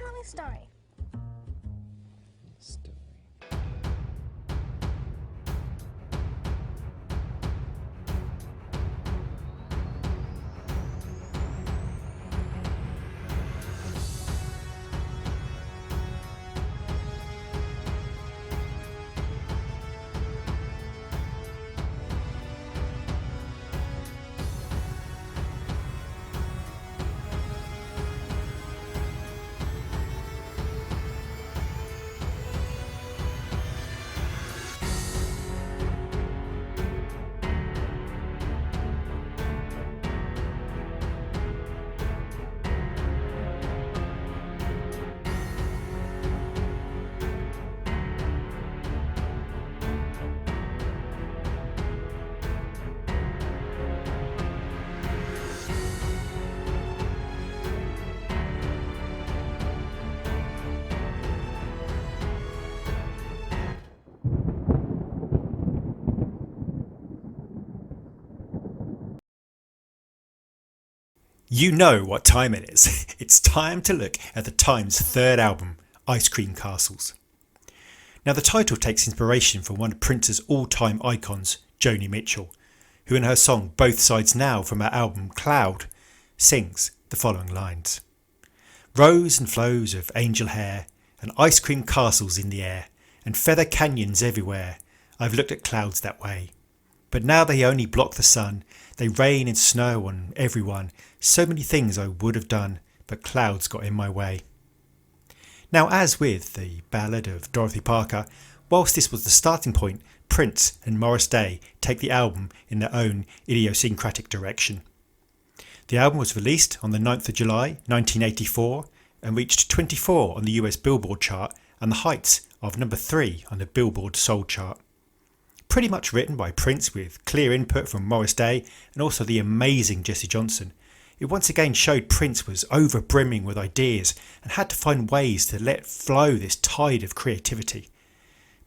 tell me a story. You know what time it is. It's time to look at the Times' third album, Ice Cream Castles. Now the title takes inspiration from one of Prince's all-time icons, Joni Mitchell, who in her song Both Sides Now from her album Cloud sings the following lines. Rows and flows of angel hair and ice cream castles in the air and feather canyons everywhere. I've looked at clouds that way. But now they only block the sun. They rain and snow on everyone. So many things I would have done, but clouds got in my way. Now, as with the ballad of Dorothy Parker, whilst this was the starting point, Prince and Morris Day take the album in their own idiosyncratic direction. The album was released on the 9th of July 1984 and reached 24 on the US Billboard chart and the heights of number 3 on the Billboard Soul chart. Pretty much written by Prince with clear input from Morris Day and also the amazing Jesse Johnson, it once again showed Prince was over brimming with ideas and had to find ways to let flow this tide of creativity.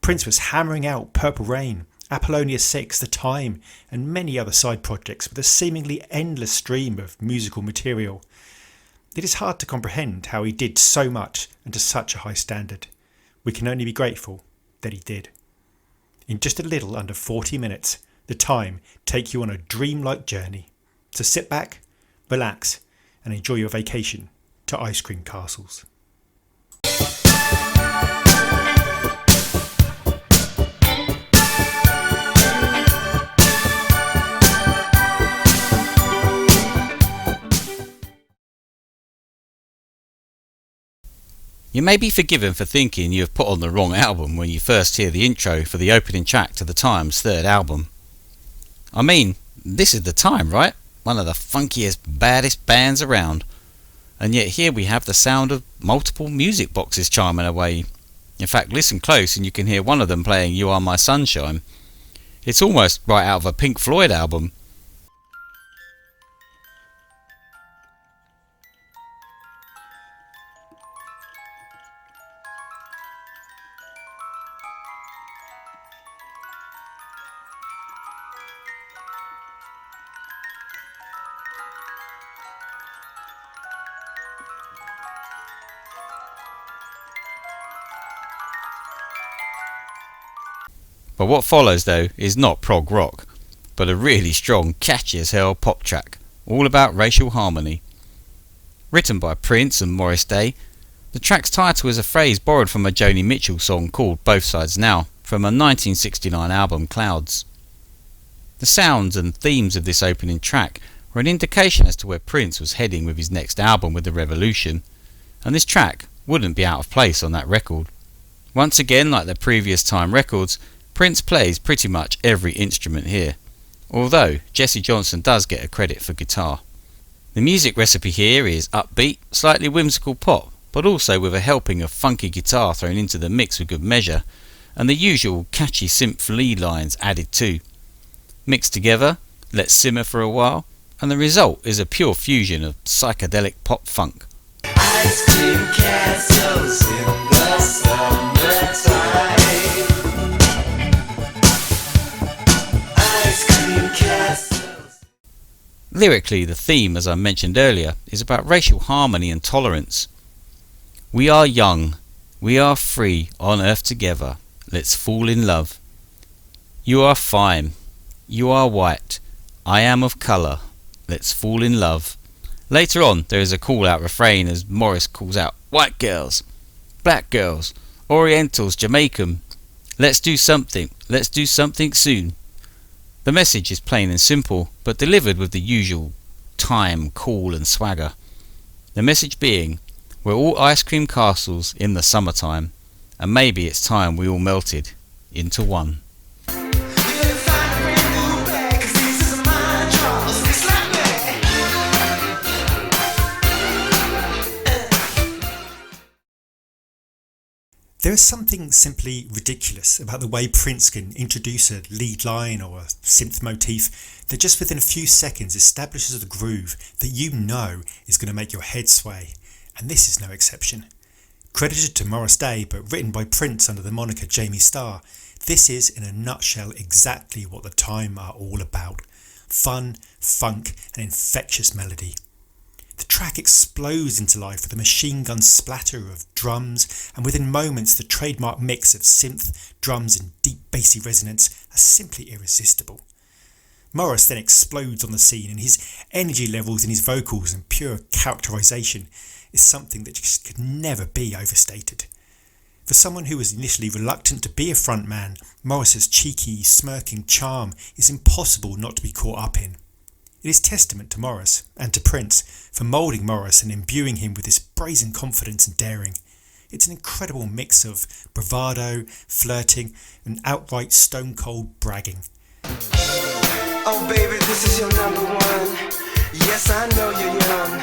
Prince was hammering out Purple Rain, Apollonia 6, The Time and many other side projects with a seemingly endless stream of musical material. It is hard to comprehend how he did so much and to such a high standard. We can only be grateful that he did. In just a little under 40 minutes, The Time take you on a dreamlike journey. So sit back, relax and enjoy your vacation to Ice Cream Castles. You may be forgiven for thinking you have put on the wrong album when you first hear the intro for the opening track to the Times' third album. I mean, this is The Time, right? One of the funkiest, baddest bands around. And yet here we have the sound of multiple music boxes chiming away. In fact, listen close and you can hear one of them playing You Are My Sunshine. It's almost right out of a Pink Floyd album. But what follows though is not prog rock, but a really strong, catchy as hell pop track, all about racial harmony. Written by Prince and Morris Day, the track's title is a phrase borrowed from a Joni Mitchell song called Both Sides Now, from her 1969 album Clouds. The sounds and themes of this opening track were an indication as to where Prince was heading with his next album with The Revolution, and this track wouldn't be out of place on that record. Once again, like the previous Time records, Prince plays pretty much every instrument here, although Jesse Johnson does get a credit for guitar. The music recipe here is upbeat, slightly whimsical pop, but also with a helping of funky guitar thrown into the mix with good measure, and the usual catchy synth lead lines added too. Mixed together, let simmer for a while, and the result is a pure fusion of psychedelic pop funk. Ice cream castles in the summertime. Lyrically, the theme, as I mentioned earlier, is about racial harmony and tolerance. We are young, we are free on earth together. Let's fall in love. You are fine, you are white, I am of colour. Let's fall in love. Later on, there is a call-out refrain as Morris calls out, white girls, black girls, Orientals, Jamaican. Let's do something soon. The message is plain and simple, but delivered with the usual time, cool and swagger. The message being, we're all ice cream castles in the summertime, and maybe it's time we all melted into one. There is something simply ridiculous about the way Prince can introduce a lead line or a synth motif that just within a few seconds establishes a groove that you know is going to make your head sway, and this is no exception. Credited to Morris Day but written by Prince under the moniker Jamie Starr, this is in a nutshell exactly what the Time are all about: fun, funk and infectious melody. The track explodes into life with a machine gun splatter of drums, and within moments the trademark mix of synth, drums and deep bassy resonance are simply irresistible. Morris then explodes on the scene, and his energy levels in his vocals and pure characterisation is something that just could never be overstated. For someone who was initially reluctant to be a frontman, Morris's cheeky, smirking charm is impossible not to be caught up in. It is testament to Morris and to Prince for moulding Morris and imbuing him with this brazen confidence and daring. It's an incredible mix of bravado, flirting and outright stone-cold bragging. Oh baby, this is your number one. Yes, I know you're young,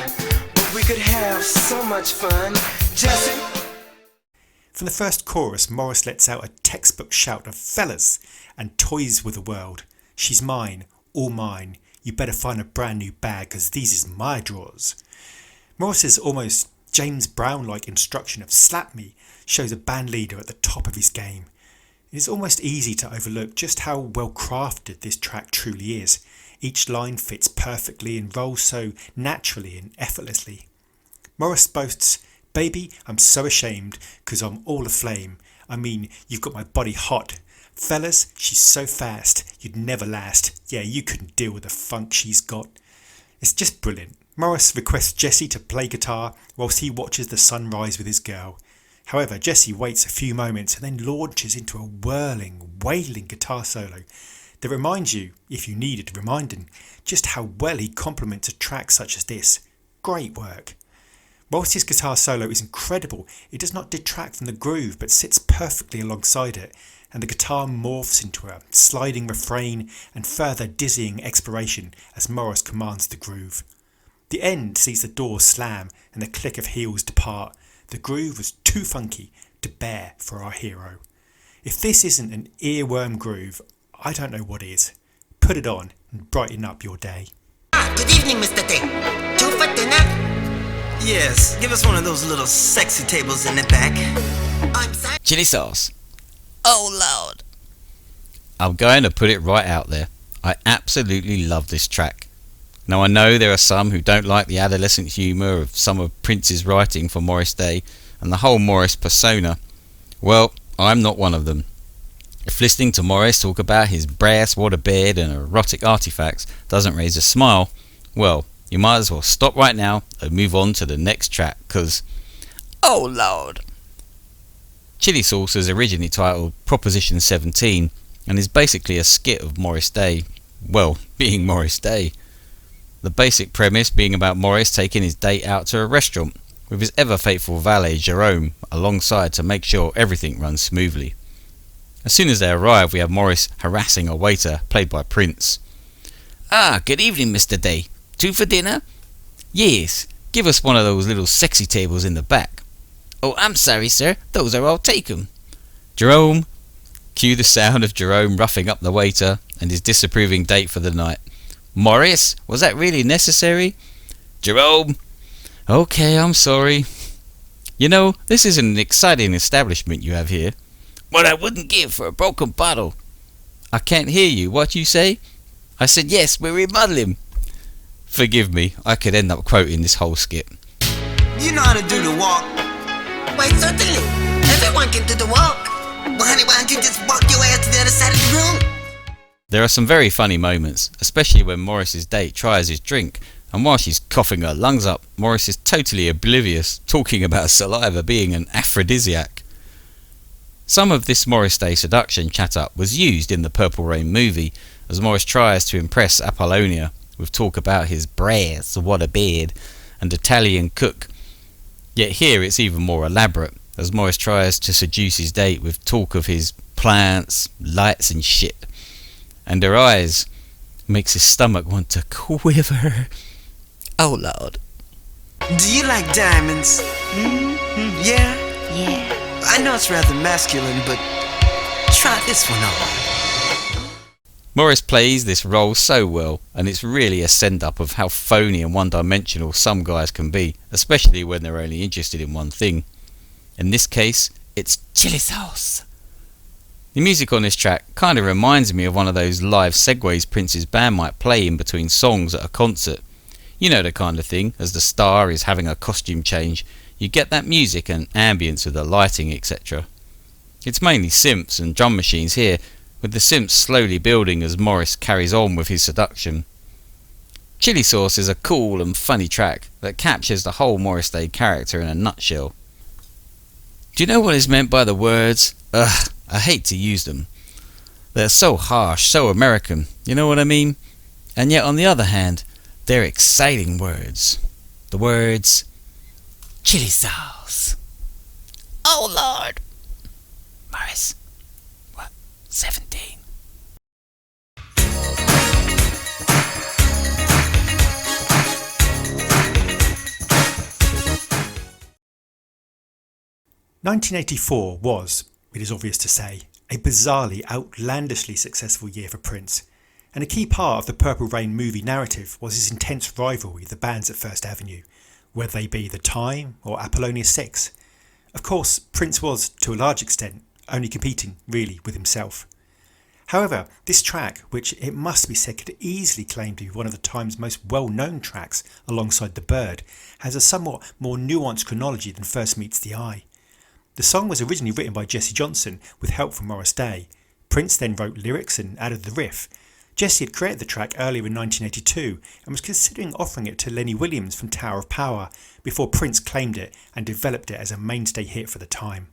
but we could have so much fun. Jesse. From the first chorus, Morris lets out a textbook shout of fellas and toys with the world. She's mine, all mine. You better find a brand new bag, cause these is my drawers. Morris's almost James Brown-like instruction of slap me shows a band leader at the top of his game. It is almost easy to overlook just how well crafted this track truly is. Each line fits perfectly and rolls so naturally and effortlessly. Morris boasts, baby, I'm so ashamed, cause I'm all aflame. I mean, you've got my body hot. Fellas, she's so fast, you'd never last. Yeah, you couldn't deal with the funk she's got. It's just brilliant. Morris requests Jesse to play guitar whilst he watches the sun rise with his girl. However, Jesse waits a few moments and then launches into a whirling, wailing guitar solo that reminds you, if you needed reminding, just how well he complements a track such as this. Great work. Whilst his guitar solo is incredible, it does not detract from the groove but sits perfectly alongside it, and the guitar morphs into a sliding refrain and further dizzying exploration as Morris commands the groove. The end sees the door slam and the click of heels depart. The groove was too funky to bear for our hero. If this isn't an earworm groove, I don't know what is. Put it on and brighten up your day. Good evening, Mr. T. Two for dinner? Yes, give us one of those little sexy tables in the back. I'm sorry. Chili sauce. Oh, Lord. I'm going to put it right out there. I absolutely love this track. Now I know there are some who don't like the adolescent humour of some of Prince's writing for Morris Day and the whole Morris persona. Well, I'm not one of them. If listening to Morris talk about his brass waterbed and erotic artifacts doesn't raise a smile, well, you might as well stop right now and move on to the next track, cause Oh, Lord. Chili Sauce is originally titled Proposition 17 and is basically a skit of Morris Day, well, being Morris Day. The basic premise being about Morris taking his date out to a restaurant with his ever faithful valet Jerome alongside to make sure everything runs smoothly. As soon as they arrive, we have Morris harassing a waiter played by Prince. Good evening, Mr. Day. Two for dinner? Yes, give us one of those little sexy tables in the back. Oh, I'm sorry, sir. Those are all taken. Jerome. Cue the sound of Jerome roughing up the waiter and his disapproving date for the night. Morris, was that really necessary? Jerome. Okay, I'm sorry. You know, this is an exciting establishment you have here. What I wouldn't give for a broken bottle. I can't hear you. What you say? I said yes, we're remodeling. Forgive me, I could end up quoting this whole skit. You know how to do the walk. Why, certainly. Everyone can do the walk. Well, honey, why don't you just walk your ass to the other side of the room? There are some very funny moments, especially when Morris's date tries his drink, and while she's coughing her lungs up, Morris is totally oblivious, talking about saliva being an aphrodisiac. Some of this Morris Day seduction chat-up was used in the Purple Rain movie, as Morris tries to impress Apollonia with talk about his breasts, what a beard, and Italian cook. Yet here it's even more elaborate, as Morris tries to seduce his date with talk of his plants, lights and shit. And her eyes makes his stomach want to quiver. Oh Lord. Do you like diamonds? Yeah? Yeah. I know it's rather masculine, but try this one on. Morris plays this role so well, and it's really a send-up of how phony and one-dimensional some guys can be, especially when they're only interested in one thing. In this case, it's chili sauce. The music on this track kind of reminds me of one of those live segues Prince's band might play in between songs at a concert. You know the kind of thing, as the star is having a costume change, you get that music and ambience with the lighting, etc. It's mainly synths and drum machines here, with the synths slowly building as Morris carries on with his seduction. Chili Sauce is a cool and funny track that captures the whole Morris Day character in a nutshell. Do you know what is meant by the words? Ugh, I hate to use them. They're so harsh, so American, you know what I mean? And yet on the other hand, they're exciting words. The words, chili sauce. Oh Lord. Morris, what, 17? "1984 was, it is obvious to say, a bizarrely, outlandishly successful year for Prince, and a key part of the Purple Rain movie narrative was his intense rivalry with the bands at First Avenue, whether they be The Time or Apollonia 6. Of course, Prince was, to a large extent, only competing, really, with himself. However, this track, which it must be said could easily claim to be one of the Time's most well-known tracks alongside The Bird, has a somewhat more nuanced chronology than first meets the eye. The song was originally written by Jesse Johnson with help from Morris Day. Prince then wrote lyrics and added the riff. Jesse had created the track earlier in 1982 and was considering offering it to Lenny Williams from Tower of Power before Prince claimed it and developed it as a mainstay hit for the time.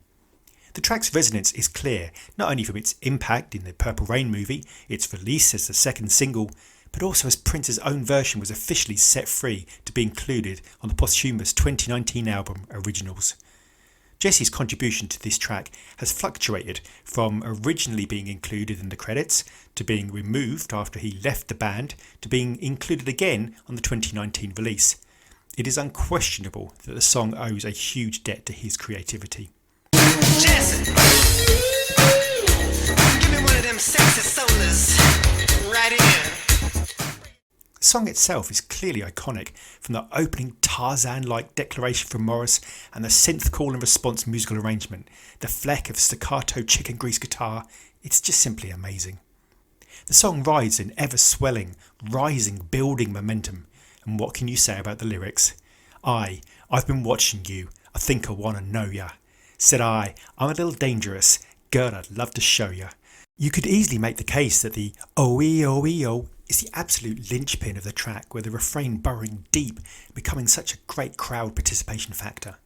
The track's resonance is clear, not only from its impact in the Purple Rain movie, its release as the second single, but also as Prince's own version was officially set free to be included on the posthumous 2019 album Originals. Jesse's contribution to this track has fluctuated from originally being included in the credits, to being removed after he left the band, to being included again on the 2019 release. It is unquestionable that the song owes a huge debt to his creativity. Jesse, give me one of them sexy solas right in. The song itself is clearly iconic, from the opening Tarzan-like declaration from Morris and the synth call and response musical arrangement, the fleck of staccato chicken grease guitar. It's just simply amazing. The song rides in ever-swelling, rising, building momentum. And what can you say about the lyrics? I've been watching you, I think I wanna know ya. Said I'm a little dangerous, girl I'd love to show ya. You could easily make the case that the oh is the absolute linchpin of the track, with the refrain burrowing deep and becoming such a great crowd participation factor.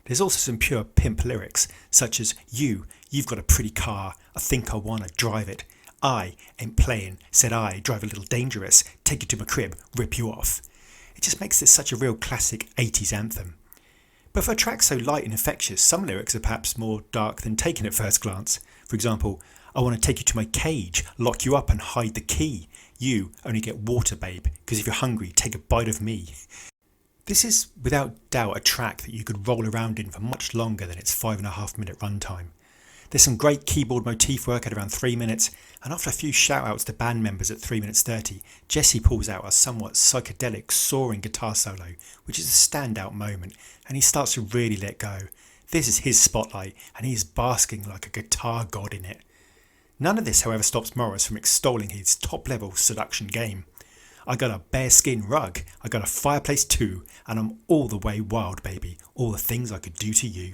There's also some pure pimp lyrics, such as you've got a pretty car, I think I wanna drive it. I ain't playing, said I drive a little dangerous, take you to my crib, rip you off. It just makes this such a real classic 80s anthem. But for a track so light and infectious, some lyrics are perhaps more dark than taken at first glance. For example, I want to take you to my cage, lock you up and hide the key. You only get water, babe, because if you're hungry, take a bite of me. This is without doubt a track that you could roll around in for much longer than its 5.5-minute runtime. There's some great keyboard motif work at around 3 minutes, and after a few shout-outs to band members at 3 minutes 30, Jesse pulls out a somewhat psychedelic, soaring guitar solo, which is a standout moment, and he starts to really let go. This is his spotlight, and he is basking like a guitar god in it. None of this, however, stops Morris from extolling his top-level seduction game. I got a bearskin rug, I got a fireplace too, and I'm all the way wild, baby. All the things I could do to you.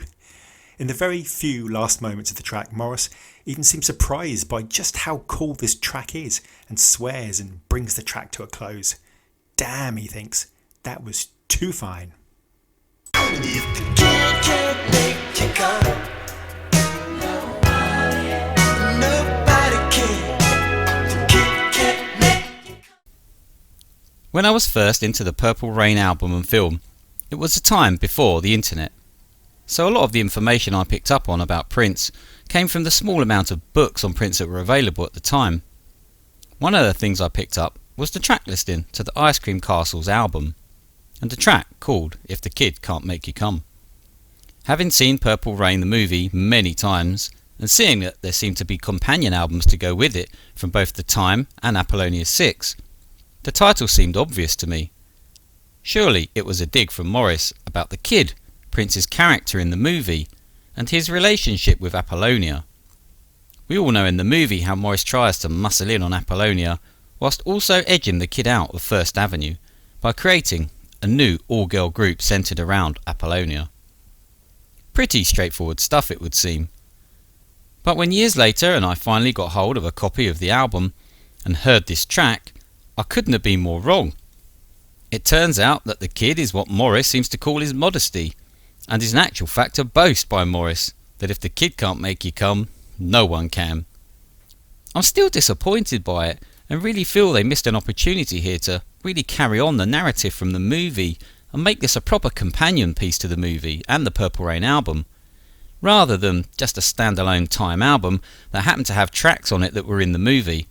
In the very few last moments of the track, Morris even seems surprised by just how cool this track is and swears and brings the track to a close. Damn, he thinks, that was too fine. If the kid can't make you come, nobody can. The kid can't make you come. When I was first into the Purple Rain album and film, it was a time before the internet. So a lot of the information I picked up on about Prince came from the small amount of books on Prince that were available at the time. One of the things I picked up was the track listing to the Ice Cream Castles album, and a track called If the Kid Can't Make You Come. Having seen Purple Rain the movie many times, and seeing that there seemed to be companion albums to go with it from both The Time and Apollonia 6, the title seemed obvious to me. Surely it was a dig from Morris about the kid, Prince's character in the movie, and his relationship with Apollonia. We all know in the movie how Morris tries to muscle in on Apollonia, whilst also edging the kid out of First Avenue by creating a new all-girl group centred around Apollonia. Pretty straightforward stuff, it would seem. But when years later and I finally got hold of a copy of the album and heard this track, I couldn't have been more wrong. It turns out that the kid is what Morris seems to call his modesty, and is in actual fact a boast by Morris that if the kid can't make you come, no one can. I'm still disappointed by it and really feel they missed an opportunity here to really carry on the narrative from the movie and make this a proper companion piece to the movie and the Purple Rain album, rather than just a standalone Time album that happened to have tracks on it that were in the movie.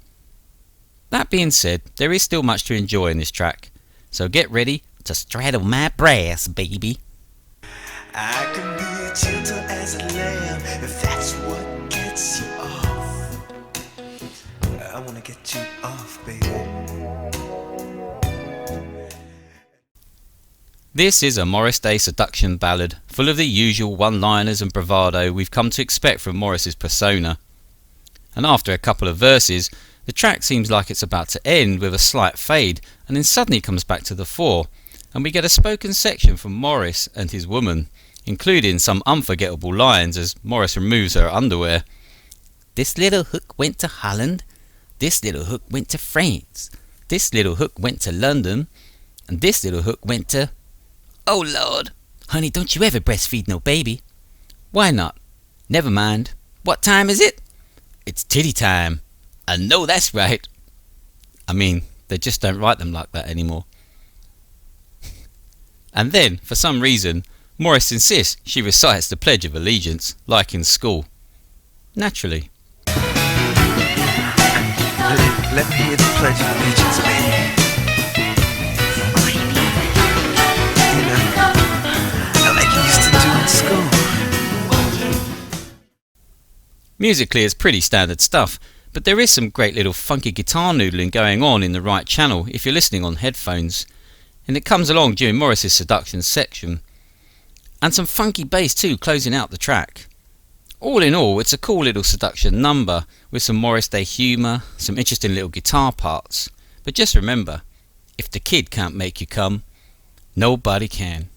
That being said, there is still much to enjoy in this track, so get ready to straddle my brass, baby. I can be as gentle as a lamb if that's what gets you off. I wanna get you off, baby. This is a Morris Day seduction ballad full of the usual one-liners and bravado we've come to expect from Morris's persona. And after a couple of verses, the track seems like it's about to end with a slight fade, and then suddenly comes back to the fore, and we get a spoken section from Morris and his woman, including some unforgettable lines as Morris removes her underwear. This little hook went to Holland. This little hook went to France. This little hook went to London. And this little hook went to... Oh Lord! Honey, don't you ever breastfeed no baby. Why not? Never mind. What time is it? It's titty time. I know that's right. I mean, they just don't write them like that anymore. And then, for some reason, Morris insists she recites the Pledge of Allegiance, like in school. Naturally. Let me hear the Pledge of Allegiance, baby. You know, like you used to do in school. Musically, it's pretty standard stuff, but there is some great little funky guitar noodling going on in the right channel if you're listening on headphones, and it comes along during Morris's seduction section. And some funky bass too, closing out the track. All in all, it's a cool little seduction number with some Morris Day humour, some interesting little guitar parts. But just remember, if the kid can't make you come, nobody can.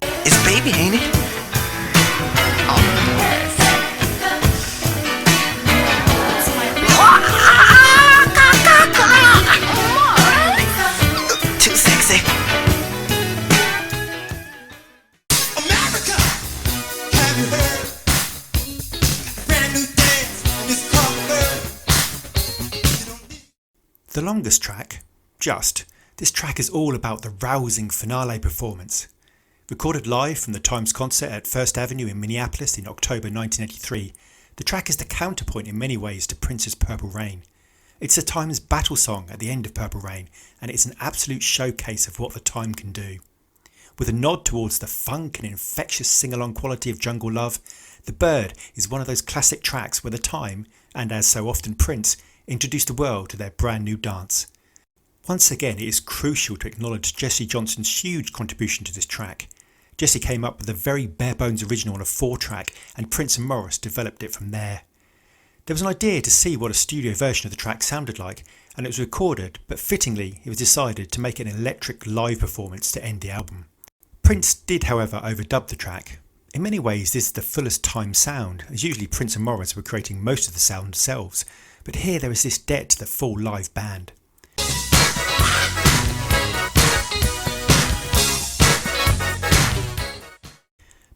It's baby, ain't it? Too sexy. America, have you heard? Brand new dance in this The longest track, Just, this track is all about the rousing finale performance. Recorded live from the Times concert at First Avenue in Minneapolis in October 1983, the track is the counterpoint in many ways to Prince's Purple Rain. It's the Times battle song at the end of Purple Rain, and it's an absolute showcase of what the Time can do. With a nod towards the funk and infectious sing-along quality of Jungle Love, The Bird is one of those classic tracks where the Time, and as so often Prince, introduced the world to their brand new dance. Once again, it is crucial to acknowledge Jesse Johnson's huge contribution to this track. Jesse came up with a very bare-bones original on a 4-track, and Prince and Morris developed it from there. There was an idea to see what a studio version of the track sounded like, and it was recorded, but fittingly it was decided to make an electric live performance to end the album. Prince did however overdub the track. In many ways this is the fullest time sound, as usually Prince and Morris were creating most of the sound themselves, but here there is this debt to the full live band.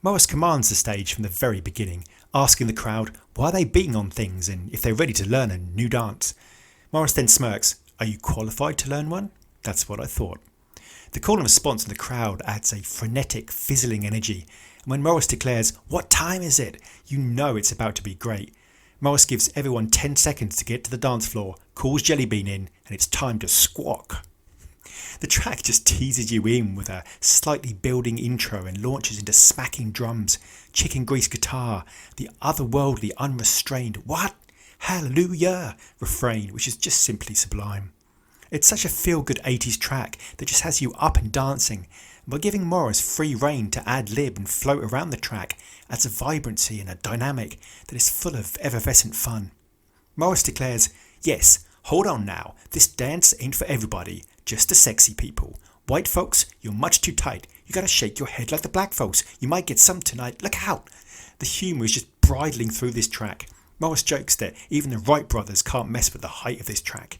Morris commands the stage from the very beginning, asking the crowd why they beating on things and if they're ready to learn a new dance. Morris then smirks, "Are you qualified to learn one?" That's what I thought. The call and response in the crowd adds a frenetic, fizzling energy, and when Morris declares, "What time is it?" you know it's about to be great. Morris gives everyone 10 seconds to get to the dance floor, calls Jellybean in, and it's time to squawk. The track just teases you in with a slightly building intro and launches into smacking drums, chicken grease guitar, the otherworldly, unrestrained "What? Hallelujah!" refrain, which is just simply sublime. It's such a feel-good 80s track that just has you up and dancing, and by giving Morris free rein to ad-lib and float around the track adds a vibrancy and a dynamic that is full of effervescent fun. Morris declares, "Yes, hold on now, this dance ain't for everybody, just the sexy people. White folks, you're much too tight, you gotta shake your head like the black folks, you might get some tonight, look out." The humour is just bridling through this track. Morris jokes that even the Wright brothers can't mess with the height of this track.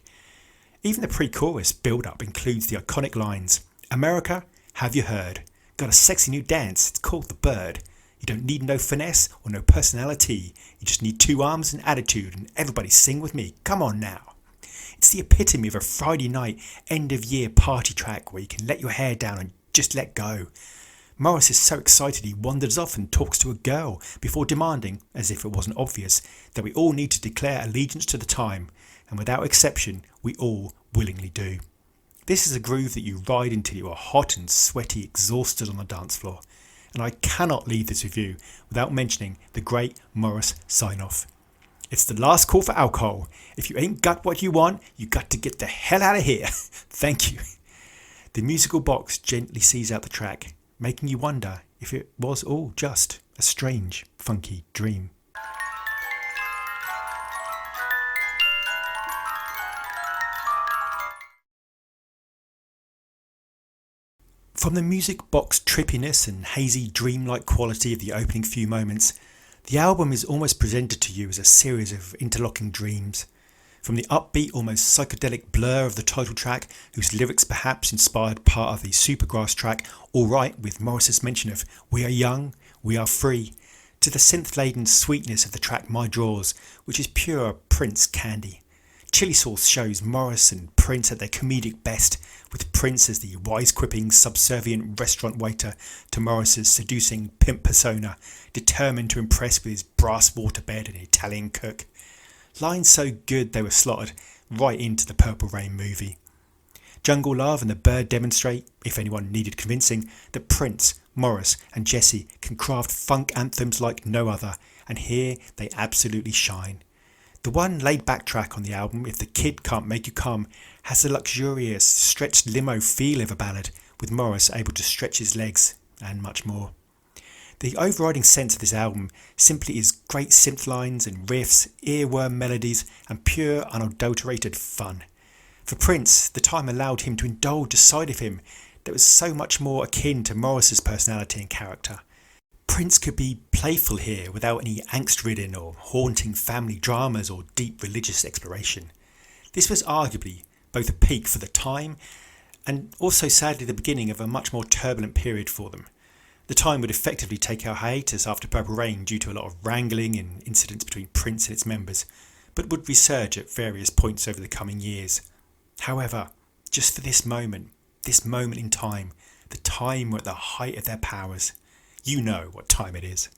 Even the pre-chorus build-up includes the iconic lines, "America, have you heard? Got a sexy new dance, it's called the Bird. You don't need no finesse or no personality, you just need 2 arms and attitude, and everybody sing with me, come on now." It's the epitome of a Friday night, end-of-year party track where you can let your hair down and just let go. Morris is so excited he wanders off and talks to a girl before demanding, as if it wasn't obvious, that we all need to declare allegiance to the time, and without exception we all willingly do. This is a groove that you ride until you are hot and sweaty, exhausted on the dance floor, and I cannot leave this review without mentioning the great Morris sign-off. "It's the last call for alcohol. If you ain't got what you want, you got to get the hell out of here. Thank you." The musical box gently sees out the track, making you wonder if it was all just a strange, funky dream. From the music box trippiness and hazy dreamlike quality of the opening few moments, the album is almost presented to you as a series of interlocking dreams. From the upbeat, almost psychedelic blur of the title track, whose lyrics perhaps inspired part of the Supergrass track Alright, with Morris's mention of "We are young, we are free," to the synth-laden sweetness of the track My Drawers, which is pure Prince candy. Chili Sauce shows Morris and Prince at their comedic best, with Prince as the wise-quipping, subservient restaurant waiter to Morris's seducing pimp persona, determined to impress with his brass waterbed and Italian cook. Lines so good they were slotted right into the Purple Rain movie. Jungle Love and the Bird demonstrate, if anyone needed convincing, that Prince, Morris and Jesse can craft funk anthems like no other, and here they absolutely shine. The one laid-back track on the album, If the Kid Can't Make You Come, has the luxurious, stretched limo feel of a ballad, with Morris able to stretch his legs, and much more. The overriding sense of this album simply is great synth lines and riffs, earworm melodies, and pure, unadulterated fun. For Prince, the time allowed him to indulge a side of him that was so much more akin to Morris's personality and character. Prince could be playful here without any angst-ridden or haunting family dramas or deep religious exploration. This was arguably both a peak for the time and also sadly the beginning of a much more turbulent period for them. The time would effectively take a hiatus after Purple Rain due to a lot of wrangling and incidents between Prince and its members, but would resurge at various points over the coming years. However, just for this moment in time, the time were at the height of their powers. You know what time it is.